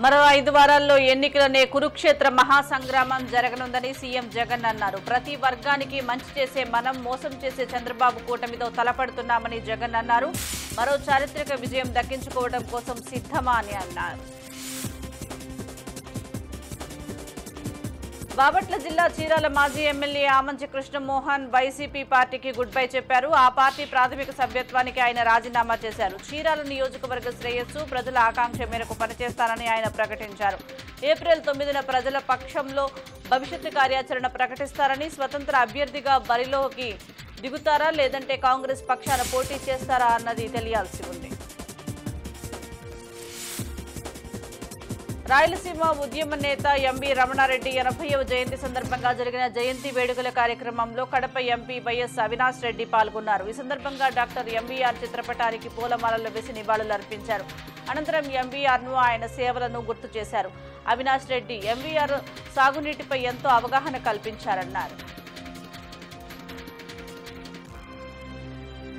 మరో 5 వారాల్లో ఎన్నికలనే కురుక్షేత్ర మహాసంగ్రామం జరగనుందని సీఎం జగన్ అన్నారు. ప్రతి వర్గానికి మంచి చేసే మనం మోసం చేసే చంద్రబాబు కూటమితో తలపడుతున్నామని జగన్ అన్నారు. మరో చారిత్రక విజయం దక్కించుకోవడం కోసం సిద్ధమా అని అన్నారు. బాపట్ల జిల్లా చీరాల మాజీ ఎమ్మెల్యే ఆమంచి కృష్ణమోహన్ వైసీపీ పార్టీకి గుడ్ బై చెప్పారు. ఆ పార్టీ ప్రాథమిక సభ్యత్వానికి ఆయన రాజీనామా చేశారు. చీరాల నియోజకవర్గ శ్రేయస్సు ప్రజల ఆకాంక్ష మేరకు పనిచేస్తానని ఆయన ప్రకటించారు. ఏప్రిల్ 9న ప్రజల పక్షంలో భవిష్యత్తు కార్యాచరణ ప్రకటిస్తారని, స్వతంత్ర అభ్యర్థిగా బరిలోకి దిగుతారా లేదంటే కాంగ్రెస్ పక్షాన పోటీ చేస్తారా అన్నది తెలియాల్సి ఉంది. రాయలసీమ ఉద్యమ నేత ఎంవి రమణారెడ్డి 80వ జయంతి సందర్భంగా జరిగిన జయంతి వేడుకల కార్యక్రమంలో కడప ఎంపీ వైఎస్ అవినాష్ రెడ్డి పాల్గొన్నారు. ఈ సందర్భంగా డాక్టర్ ఎంవీఆర్ చిత్రపటానికి పూలమాలలు వేసి నివాళులర్పించారు. అనంతరం ఎంవీఆర్ను ఆయన సేవలను గుర్తు చేశారు. అవినాష్ రెడ్డి ఎంవీఆర్ సాగునీటిపై ఎంతో అవగాహన కల్పించారన్నారు.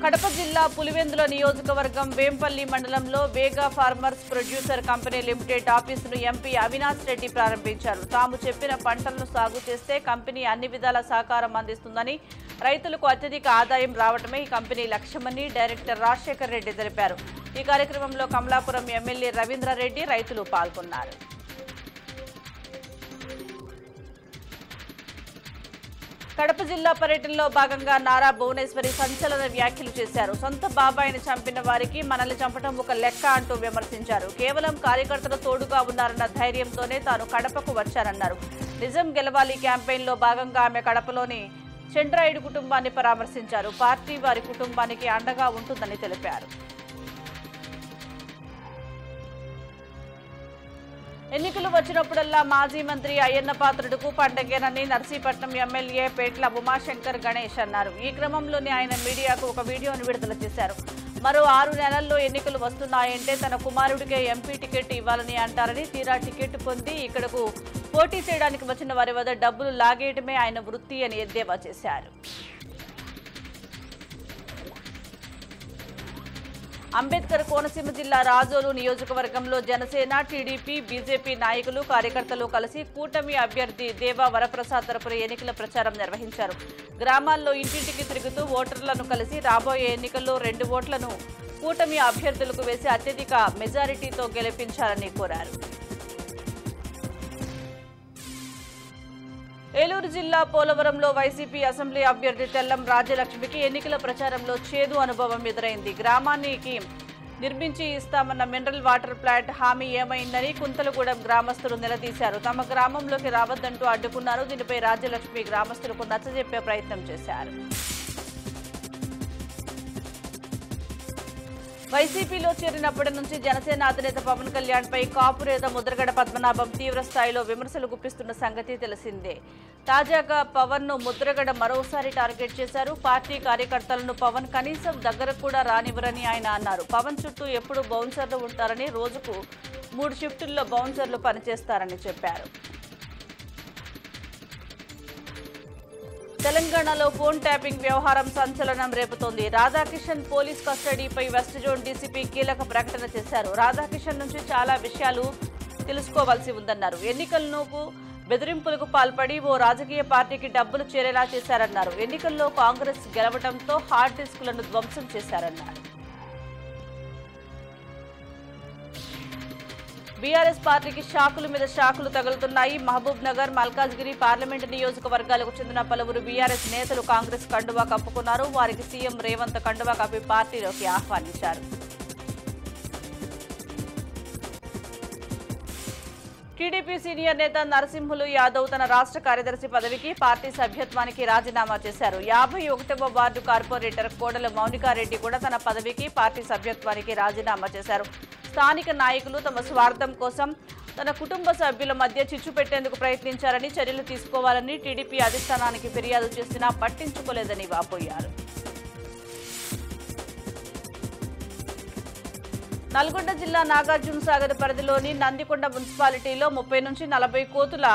కడప జిల్లా పులివెందుల నియోజకవర్గం వేంపల్లి మండలంలో Vega farmers producer company limited ఆఫీసును ఎంపీ అవినాష్ రెడ్డి ప్రారంభించారు. తాము చెప్పిన పంటలను సాగు చేస్తే కంపెనీ అన్ని విధాల సహకారం అందిస్తుందని, రైతులకు అత్యధిక ఆదాయం రావడమే ఈ కంపెనీ లక్ష్యమని డైరెక్టర్ రాజశేఖర్ రెడ్డి తెలిపారు. ఈ కార్యక్రమంలో కమలాపురం ఎమ్మెల్యే రవీంద్రారెడ్డి రైతులు పాల్గొన్నారు. కడప జిల్లా పర్యటనలో భాగంగా నారా భువనేశ్వరి సంచలన వ్యాఖ్యలు చేశారు. సొంత బాబాయిని చంపిన వారికి మనల్ని చంపడం ఒక లెక్క అంటూ విమర్శించారు. కేవలం కార్యకర్తలు తోడుగా ఉన్నారన్న ధైర్యంతోనే తాను కడపకు వచ్చారన్నారు. నిజం గెలవాలి క్యాంపెయిన్లో భాగంగా ఆమె కడపలోని చంద్రాయుడు కుటుంబాన్ని పరామర్శించారు. పార్టీ వారి కుటుంబానికి అండగా ఉంటుందని తెలిపారు. ఎన్నికలు వచ్చినప్పుడల్లా మాజీ మంత్రి అయ్యన్న పాత్రుడుకు పండగేనని నర్సీపట్నం ఎమ్మెల్యే పేట్ల ఉమాశంకర్ గణేష్ అన్నారు. ఈ క్రమంలోనే ఆయన మీడియాకు ఒక వీడియోను విడుదల చేశారు. మరో 6 నెలల్లో ఎన్నికలు వస్తున్నాయంటే తన కుమారుడికే ఎంపీ టికెట్ ఇవ్వాలని అంటారని, తీరా టికెట్ పొంది ఇక్కడకు పోటీ చేయడానికి వచ్చిన వారి వద్ద డబ్బులు లాగేయడమే ఆయన వృత్తి అని ఎద్దేవా చేశారు. అంబేద్కర్ కోనసీమ జిల్లా రాజోలు నియోజకవర్గంలో జనసేన, టీడీపీ, బీజేపీ నాయకులు, కార్యకర్తలు కలిసి కూటమి అభ్యర్థి దేవా వరప్రసాద్ తరపున ఎన్నికల ప్రచారం నిర్వహించారు. గ్రామాల్లో ఇంటింటికి తిరుగుతూ ఓటర్లను కలిసి రాబోయే ఎన్నికల్లో 2 ఓట్లను కూటమి అభ్యర్థులకు వేసి అత్యధిక మెజారిటీతో గెలిపించాలని కోరారు. ఏలూరు జిల్లా పోలవరంలో వైసీపీ అసెంబ్లీ అభ్యర్థి తెల్లం రాజ్యలక్ష్మికి ఎన్నికల ప్రచారంలో చేదు అనుభవం ఎదురైంది. గ్రామానికి నిర్మించి ఇస్తామన్న మినరల్ వాటర్ ప్లాంట్ హామీ ఏమైందని కుంతలగూడెం గ్రామస్తులు నిలదీశారు. తమ గ్రామంలోకి రావద్దంటూ అడ్డుకున్నారు. దీనిపై రాజ్యలక్ష్మి గ్రామస్తులకు నచ్చజెప్పే ప్రయత్నం చేశారు. వైసీపీలో చేరినప్పటి నుంచి జనసేన అధినేత పవన్ కళ్యాణ్ పై కాపురేత ముద్రగడ పద్మనాభం తీవ్ర స్థాయిలో విమర్శలు గుప్పిస్తున్న సంగతి తెలిసిందే. తాజాగా పవన్ ను ముద్రగడ మరోసారి టార్గెట్ చేశారు. పార్టీ కార్యకర్తలను పవన్ కనీసం దగ్గరకు కూడా రానివ్వరని ఆయన అన్నారు. పవన్ చుట్టూ ఎప్పుడు బౌన్సర్లు ఉంటారని, రోజుకు 3 షిఫ్టుల్లో బౌన్సర్లు పనిచేస్తారని చెప్పారు. తెలంగాణలో ఫోన్ ట్యాపింగ్ వ్యవహారం సంచలనం రేపుతోంది. రాధాకిషన్ పోలీస్ కస్టడీపై వెస్ట్ జోన్ డీసీపీ కీలక ప్రకటన చేశారు. రాధాకిషన్ నుంచి చాలా విషయాలు తెలుసుకోవాల్సి ఉందన్నారు. ఎన్నికలకు బెదిరింపులకు పాల్పడి ఓ రాజకీయ పార్టీకి డబ్బులు చేరేలా చేశారన్నారు. ఎన్నికల్లో కాంగ్రెస్ గెలవడంతో హార్డ్ డిస్కులను ధ్వంసం చేశారన్నారు. బీఆర్ఎస్ పార్టీకి షాకుల మీద షాకులు తగులుతున్నాయి. మహబూబ్ నగర్, మల్కాజ్గిరి పార్లమెంటు నియోజకవర్గాలకు చెందిన పలువురు బీఆర్ఎస్ నేతలు కాంగ్రెస్ కండువా కప్పుకున్నారు. వారికి సీఎం రేవంత్ కండువా కప్పి పార్టీలోకి ఆహ్వానించారు. టీడీపీ సీనియర్ నేత నరసింహులు యాదవ్ తన రాష్ట్ర కార్యదర్శి పదవికి, పార్టీ సభ్యత్వానికి రాజీనామా చేశారు. 51వ వార్డు కార్పొరేటర్ కోడెల మౌనికారెడ్డి కూడా తన పదవికి, పార్టీ సభ్యత్వానికి రాజీనామా చేశారు. స్థానిక నాయకులు తమ స్వార్థం కోసం తన కుటుంబ సభ్యుల మధ్య చిచ్చు పెట్టేందుకు ప్రయత్నించారని, చర్యలు తీసుకోవాలని టీడీపీ అధిష్టానానికి ఫిర్యాదు చేసినా పట్టించుకోలేదని వాపోయారు. నల్గొండ జిల్లా నాగార్జునసాగర్ పరిధిలోని నందికొండ మున్సిపాలిటీలో 30 నుంచి 40 కోతుల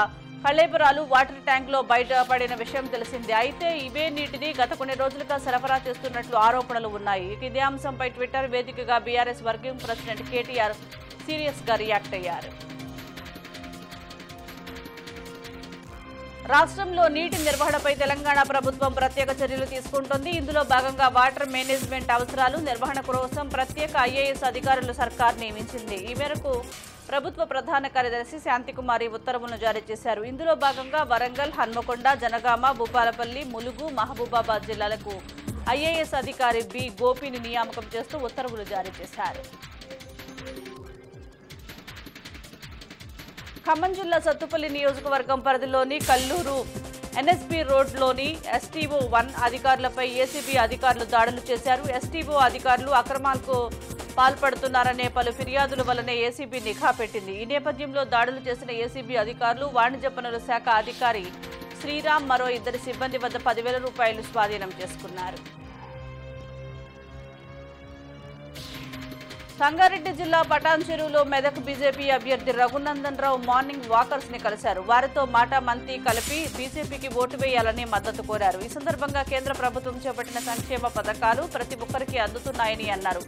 కళేబరాలు వాటర్ ట్యాంక్లో బయటపడిన విషయం తెలిసిందే. అయితే ఇవే నీటిని గత కొన్ని రోజులుగా సరఫరా చేస్తున్నట్లు ఆరోపణలు ఉన్నాయి. ఇదే అంశంపై ట్విట్టర్ వేదికగా బీఆర్ఎస్ వర్కింగ్ ప్రెసిడెంట్ కేటీఆర్ సీరియస్గా రియాక్ట్ అయ్యారు. రాష్ట్రంలో నీటి నిర్వహణపై తెలంగాణ ప్రభుత్వం ప్రత్యేక చర్యలు తీసుకుంటోంది. ఇందులో భాగంగా వాటర్ మేనేజ్మెంట్ అవసరాలు నిర్వహణ కోసం ప్రత్యేక ఐఏఎస్ అధికారులు సర్కార్ నియమించింది. ఈ మేరకు ప్రభుత్వ ప్రధాన కార్యదర్శి శాంతికుమారి ఉత్తర్వులను జారీ చేశారు. ఇందులో భాగంగా వరంగల్, హన్మకొండ, జనగామ, భూపాలపల్లి, ములుగు, మహబూబాబాద్ జిల్లాలకు ఐఏఎస్ అధికారి బి గోపిని నియామకం చేస్తూ ఉత్తర్వులు జారీ చేశారు. ఖమ్మం జిల్లా సత్తుపల్లి నియోజకవర్గం పరిధిలోని కల్లూరు ఎన్ఎస్పీ రోడ్లోని ఎస్టీఓ 1 అధికారులపై ఏసీబీ అధికారులు దాడులు చేశారు. ఎస్టీఓ అధికారులు అక్రమాలకు పాల్పడుతున్నారనే పలు ఫిర్యాదుల వల్లనే ఏసీబీ నిఘా పెట్టింది. ఈ నేపథ్యంలో దాడులు చేసిన ఏసీబీ అధికారులు వాణిజ్య పన్నుల శాఖ అధికారి శ్రీరామ్ మరో 2 సిబ్బంది వద్ద 10,000 రూపాయలు స్వాధీనం చేసుకున్నారు. సంగారెడ్డి జిల్లా పటాన్ చెరువులో మెదక్ బీజేపీ అభ్యర్థి రఘునందన్ రావు మార్నింగ్ వాకర్స్ ని కలిశారు. వారితో మాట మంతి కలిపి బీజేపీకి ఓటు వేయాలని మద్దతు కోరారు. ఈ సందర్భంగా కేంద్ర ప్రభుత్వం చేపట్టిన సంక్షేమ పథకాలు ప్రతి ఒక్కరికి అందుతున్నాయని అన్నారు.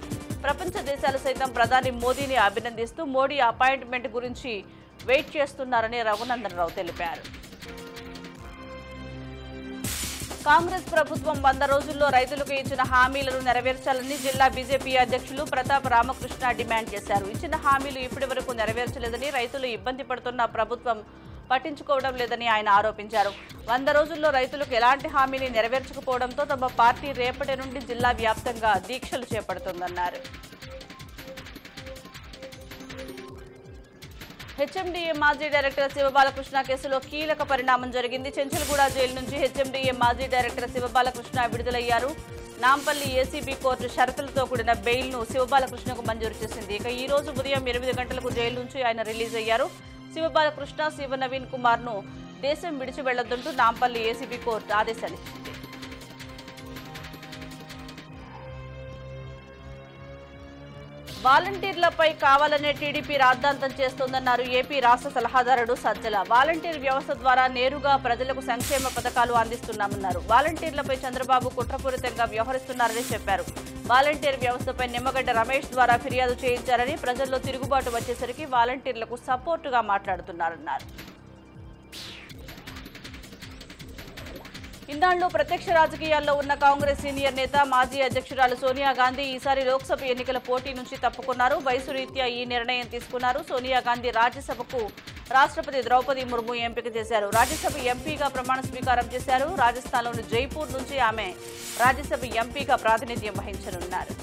ప్రపంచ దేశాలు సైతం ప్రధాని మోదీని అభినందిస్తూ మోడీ అపాయింట్మెంట్ గురించి వెయిట్ చేస్తున్నారని రఘునందన్ రావు తెలిపారు. కాంగ్రెస్ ప్రభుత్వం 100 రోజుల్లో రైతులకు ఇచ్చిన హామీలను నెరవేర్చాలని జిల్లా బీజేపీ అధ్యక్షులు ప్రతాప్ రామకృష్ణ డిమాండ్ చేశారు. ఇచ్చిన హామీలు ఇప్పటి వరకు నెరవేర్చలేదని, రైతులు ఇబ్బంది పడుతున్న ప్రభుత్వం పట్టించుకోవడం లేదని ఆయన ఆరోపించారు. 100 రోజుల్లో రైతులకు ఎలాంటి హామీని నెరవేర్చకపోవడంతో తమ పార్టీ రేపటి నుండి జిల్లా వ్యాప్తంగా దీక్షలు చేపడుతోందన్నారు. హెచ్ఎండిఏ మాజీ డైరెక్టర్ శివబాలకృష్ణ కేసులో కీలక పరిణామం జరిగింది. చెంచల్గూడ జైలు నుంచి హెచ్ఎండిఏ మాజీ డైరెక్టర్ శివబాలకృష్ణ విడుదలయ్యారు. నాంపల్లి ఏసీబీ కోర్టు షరతులతో కూడిన బెయిల్ను శివబాలకృష్ణకు మంజూరు చేసింది. ఇక ఈ రోజు ఉదయం 8 గంటలకు జైలు నుంచి ఆయన రిలీజ్ అయ్యారు. శివబాలకృష్ణ, శివ నవీన్ కుమార్ను దేశం విడిచి వెళ్లొద్దంటూ నాంపల్లి ఏసీబీ కోర్టు ఆదేశాలు ఇచ్చింది. వాలంటీర్లపై కావాలనే టీడీపీ రాద్ధాంతం చేస్తోందన్నారు ఏపీ రాష్ట్ర సలహాదారుడు సజ్జల. వాలంటీర్ వ్యవస్థ ద్వారా నేరుగా ప్రజలకు సంక్షేమ పథకాలు అందిస్తున్నామన్నారు. వాలంటీర్లపై చంద్రబాబు కుట్రపూరితంగా వ్యవహరిస్తున్నారని చెప్పారు. వాలంటీర్ వ్యవస్థపై నిమ్మగడ్డ రమేష్ ద్వారా ఫిర్యాదు చేయించారని, ప్రజల్లో తిరుగుబాటు వచ్చేసరికి వాలంటీర్లకు సపోర్టుగా మాట్లాడుతున్నారన్నారు. ఇన్నాళ్లు ప్రత్యక్ష రాజకీయాల్లో ఉన్న కాంగ్రెస్ సీనియర్ నేత మాజీ అధ్యక్షురాలు సోనియా గాంధీ ఈసారి లోక్సభ ఎన్నికల పోటీ నుంచి తప్పుకున్నారు. వయసు రీత్యా ఈ నిర్ణయం తీసుకున్నారు. సోనియా గాంధీ రాజ్యసభకు రాష్ట్రపతి ద్రౌపది ముర్ము ఎంపిక చేశారు. రాజ్యసభ ఎంపీగా ప్రమాణ స్వీకారం చేశారు. రాజస్థాన్లోని జైపూర్ నుంచి ఆమె రాజ్యసభ ఎంపీగా ప్రాతినిధ్యం వహించనున్నారు.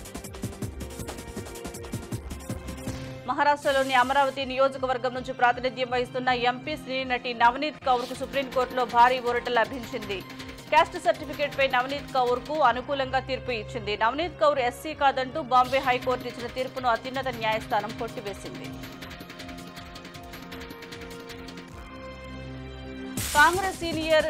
మహారాష్ట్రలోని అమరావతి నియోజకవర్గం నుంచి ప్రాతినిధ్యం వహిస్తున్న ఎంపీ సినీ నటి నవనీత్ కౌర్కు సుప్రీంకోర్టులో భారీ ఊరట లభించింది. క్యాస్ట్ సర్టిఫికేట్ పై నవనీత్ కౌర్ కు అనుకూలంగా తీర్పు ఇచ్చింది. నవనీత్ కౌర్ ఎస్సీ కాదంటూ బాంబే హైకోర్టు ఇచ్చిన తీర్పును అత్యున్నత న్యాయస్థానం కొట్టివేసింది. కాంగ్రెస్ సీనియర్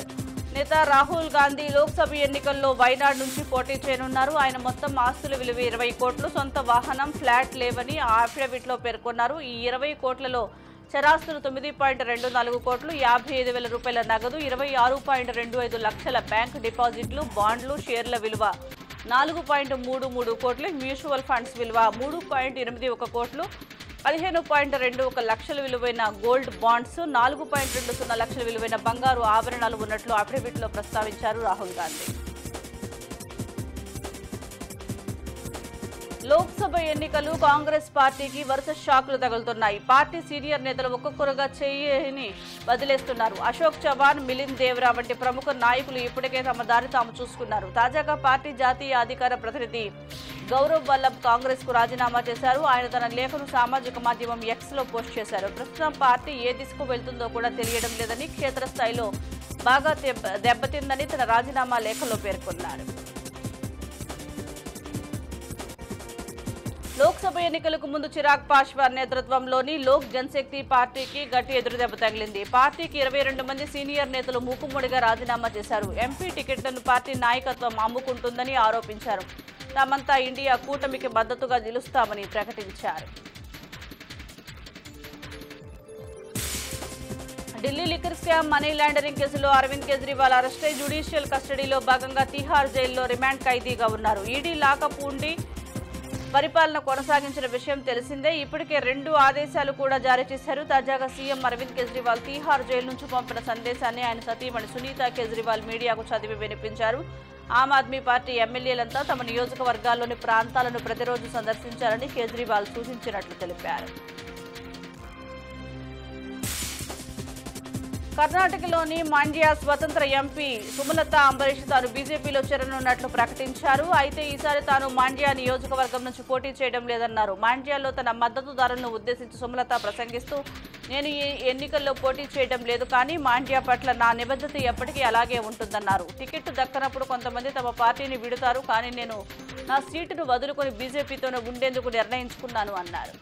నేత రాహుల్ గాంధీ లోక్సభ ఎన్నికల్లో వైనాడ్ నుంచి పోటీ చేయనున్నారు. ఆయన మొత్తం ఆస్తుల విలువ 20 కోట్లు, సొంత వాహనం, ఫ్లాట్ లేవని ఆ అఫిడవిట్లో పేర్కొన్నారు. ఈ 20 కోట్లలో చరాస్తులు 9.24 కోట్లు, 55,000 రూపాయల నగదు, 26.25 లక్షల బ్యాంక్ డిపాజిట్లు, బాండ్లు, షేర్ల విలువ 4.33 కోట్లు, మ్యూచువల్ ఫండ్స్ విలువ 3.81 కోట్లు, 15.21 లక్షల విలువైన గోల్డ్ బాండ్స్, 4.20 లక్షల విలువైన బంగారు ఆభరణాలు ఉన్నట్లు అఫిడవిట్లో ప్రస్తావించారు రాహుల్ గాంధీ. లోక్సభ ఎన్నికలు కాంగ్రెస్ పార్టీకి వరుస షాకులు తగులుతున్నాయి. పార్టీ సీనియర్ నేతలు ఒక్కొక్కరుగా చేయని వదిలేస్తున్నారు. అశోక్ చవాన్, మిలింద్ దేవ్రా వంటి ప్రముఖ నాయకులు ఇప్పటికే తమ దారి తాము చూసుకున్నారు. తాజాగా పార్టీ జాతీయ అధికార ప్రతినిధి గౌరవ్ వల్లభ్ కాంగ్రెస్ కు రాజీనామా చేశారు. ఆయన తన లేఖను సామాజిక మాధ్యమం ఎక్స్ లో పోస్ట్ చేశారు. ప్రస్తుతం పార్టీ ఏ దిశకు వెళ్తుందో కూడా తెలియడం లేదని, క్షేత్రస్థాయిలో బాగా దెబ్బతిందని తన రాజీనామా లేఖలో పేర్కొన్నారు. లోక్సభ ఎన్నికలకు ముందు చిరాగ్ పాస్వాన్ నేతృత్వంలోని లోక్ జనశక్తి పార్టీకి గట్టి ఎదురుదెబ్బ తగిలింది. పార్టీకి 22 మంది సీనియర్ నేతలు మూకుమ్మడిగా రాజీనామా చేశారు. ఎంపీ టికెట్లను పార్టీ నాయకత్వం అమ్ముకుంటుందని ఆరోపించారు. తామంతా ఇండియా కూటమికి మద్దతుగా నిలుస్తామని ప్రకటించారు. Delhi liquor scam, money laundering కేసులో అరవింద్ కేజ్రీవాల్ అరెస్టై జ్యుడిషియల్ కస్టడీలో భాగంగా తిహార్ జైల్లో రిమాండ్ ఖైదీగా ఉన్నారు. ఈడీ లాకప్ ఉండి పరిపాలన కొనసాగించిన విషయం తెలిసిందే. ఇప్పటికే 2 ఆదేశాలు కూడా జారీ చేశారు. తాజాగా సీఎం అరవింద్ కేజ్రీవాల్ తీహార్ జైలు నుంచి పంపిన సందేశాన్ని ఆయన సతీమణి సునీత కేజ్రీవాల్ మీడియాకు చదివి వినిపించారు. ఆమ్ ఆద్మీ పార్టీ ఎమ్మెల్యేలంతా తమ నియోజకవర్గాల్లోని ప్రాంతాలను ప్రతిరోజు సందర్శించాలని కేజ్రీవాల్ సూచించినట్లు తెలిపారు. కర్ణాటకలోని మాండ్యా స్వతంత్ర ఎంపీ సుమలతా అంబరీష్ తాను బీజేపీలో చేరనున్నట్లు ప్రకటించారు. అయితే ఈసారి తాను మాండ్యా నియోజకవర్గం నుంచి పోటీ చేయడం లేదన్నారు. మాండ్యాలో తన మద్దతుదారులను ఉద్దేశించి సుమలత ప్రసంగిస్తూ, నేను ఈ ఎన్నికల్లో పోటీ చేయడం లేదు, కానీ మాండ్యా పట్ల నా నిబద్ధత ఎప్పటికీ అలాగే ఉంటుందన్నారు. టికెట్ దక్కనప్పుడు కొంతమంది తమ పార్టీని విడుతారు, కానీ నేను నా సీటును వదులుకొని బీజేపీతోనే ఉండేందుకు నిర్ణయించుకున్నాను అన్నారు.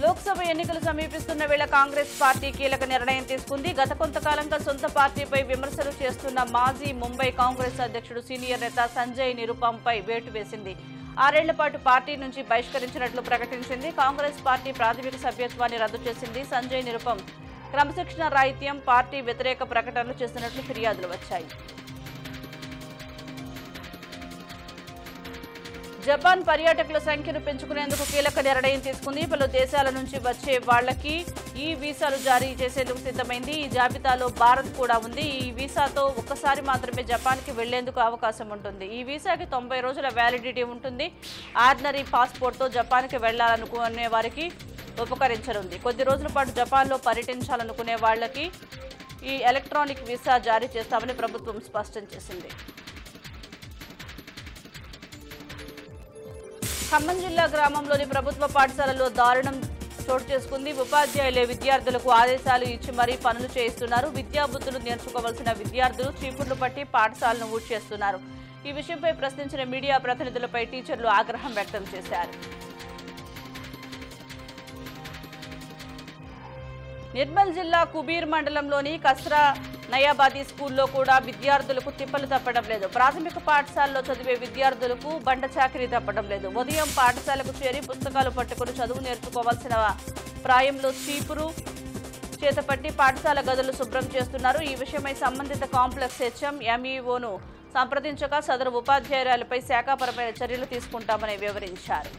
లోక్సభ ఎన్నికలు సమీపిస్తున్న వేళ కాంగ్రెస్ పార్టీ కీలక నిర్ణయం తీసుకుంది. గత కొంతకాలంగా సొంత పార్టీపై విమర్శలు చేస్తున్న మాజీ ముంబై కాంగ్రెస్ అధ్యక్షుడు సీనియర్ నేత సంజయ్ నిరుపంపై వేటు వేసింది. 6 ఏళ్ల పాటు పార్టీ నుంచి బహిష్కరించినట్లు ప్రకటించింది. కాంగ్రెస్ పార్టీ ప్రాథమిక సభ్యత్వాన్ని రద్దు చేసింది. సంజయ్ నిరుపం క్రమశిక్షణ రాహిత్యం, పార్టీ వ్యతిరేక ప్రకటనలు చేస్తున్నట్లు ఫిర్యాదులు వచ్చాయి. జపాన్ పర్యాటకుల సంఖ్యను పెంచుకునేందుకు కీలక నిర్ణయం తీసుకుంది. పలు దేశాల నుంచి వచ్చే వాళ్లకి ఈ వీసాలు జారీ చేసేందుకు సిద్ధమైంది. ఈ జాబితాలో భారత్ కూడా ఉంది. ఈ వీసాతో ఒక్కసారి మాత్రమే జపాన్కి వెళ్లేందుకు అవకాశం ఉంటుంది. ఈ వీసాకి 90 రోజుల వ్యాలిడిటీ ఉంటుంది. ఆర్డినరీ పాస్పోర్ట్తో జపాన్కి వెళ్లాలనుకునే వారికి ఉపకరించనుంది. కొద్ది రోజుల పాటు జపాన్లో పర్యటించాలనుకునే వాళ్లకి ఈ ఎలక్ట్రానిక్ వీసా జారీ చేస్తామని ప్రభుత్వం స్పష్టం చేసింది. ఖమ్మం జిల్లా గ్రామంలోని ప్రభుత్వ పాఠశాలలో దారుణం చోటు చేసుకుంది. ఉపాధ్యాయులే విద్యార్థులకు ఆదేశాలు ఇచ్చి మరీ పనులు చేయిస్తున్నారు. విద్యాబుద్ధులు నేర్చుకోవాల్సిన విద్యార్థులు చీపుర్లు పట్టి పాఠశాలను ఊడ్చేస్తున్నారు. ఈ విషయంపై ప్రశ్నించిన మీడియా ప్రతినిధులపై టీచర్లు ఆగ్రహం వ్యక్తం చేశారు. నిర్మల్ జిల్లా కుబీర్ మండలంలోని కస్రా నయాబాదీ స్కూల్లో కూడా విద్యార్థులకు తిప్పలు తప్పడం లేదు. ప్రాథమిక పాఠశాలలో చదివే విద్యార్థులకు బండ చాకిరీ తప్పడం లేదు. ఉదయం పాఠశాలకు చేరి పుస్తకాలు పట్టుకుని చదువు నేర్చుకోవాల్సిన ప్రాయంలో చీపురు చేతపట్టి పాఠశాల గదులు శుభ్రం చేస్తున్నారు. ఈ విషయమై సంబంధిత కాంప్లెక్స్ హెచ్ఎం ఎంఈఓను సంప్రదించగా సదరు ఉపాధ్యాయురాలపై శాఖాపరమైన చర్యలు తీసుకుంటామని వివరించారు.